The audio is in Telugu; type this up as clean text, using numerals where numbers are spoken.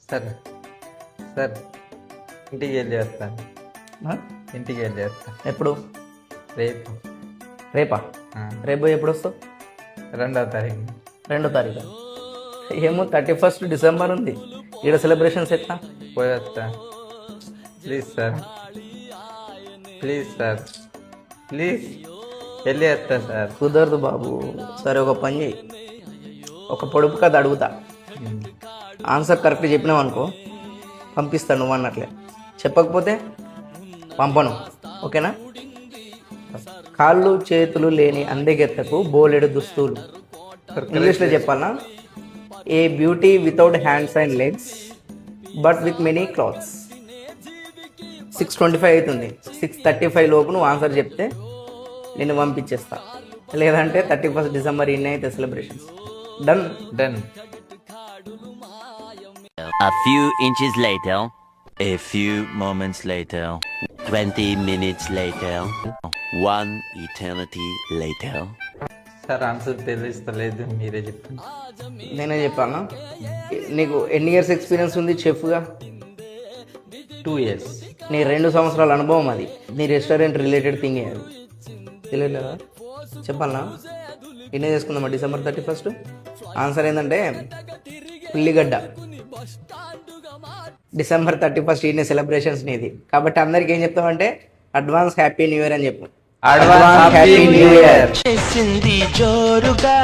సార్ సార్ ఇంటికి వెళ్ళి వస్తాను. ఇంటికి వెళ్ళి వస్తాను. ఎప్పుడు? రేపు. రేపా? రేపు ఎప్పుడు వస్తావు? 2వ తారీఖు. 2వ తారీఖు ఏమో 31st డిసెంబర్ ఉంది. ఈడ సెలబ్రేషన్స్ ఎట్లా? పోయి వస్తా. Please sir, please sir, please వెళ్ళి వస్తా సార్. కుదరదు బాబు. సరే ఒక పని చేయి, ఒక పొడుపు కథ అడుగుతా, ఆన్సర్ కరెక్ట్ చెప్పినావు అనుకో పంపిస్తాను నువ్వు అన్నట్లే. చెప్పకపోతే పంపను, ఓకేనా? కాళ్ళు చేతులు లేని అందెగెత్తకు బోలెడు దుస్తులు. ఇంగ్లీష్లో చెప్పాలా? ఏ beauty without hands and legs but with many clothes. 6:25 అవుతుంది. 6:35 లోపు నువ్వు ఆన్సర్ చెప్తే నేను పంపించేస్తా. లేదంటే 31st డిసెంబర్ ఇన్ని అయితే celebrations. Done? Done. A few inches later, a few moments later, 20 minutes later, 1 eternity later. Sir answer తెలుస్తలేదు, మీరే చెప్పండి. నేనే చెప్పాను. నీకు ఎన్ని ఇయర్స్ ఎక్స్పీరియన్స్ ఉంది చెఫ్గా? 2 years. నీ 2 సంవత్సరాల అనుభవం అది. నీ రెస్టారెంట్ రిలేటెడ్ థింగ్ అది. తెలియలేదా? చెప్పాలనా? ఇన్నే చేసుకుందామా డిసెంబర్ 31st? ఆన్సర్ ఏంటంటే ఉల్లిగడ్డ. డిసెంబర్ 31st ఇన్నే సెలబ్రేషన్స్ నీది. కాబట్టి అందరికి ఏం చెప్తామంటే అడ్వాన్స్ హ్యాపీ న్యూ ఇయర్ అని చెప్పు. Advance happy new year. చేసింది జోరుగా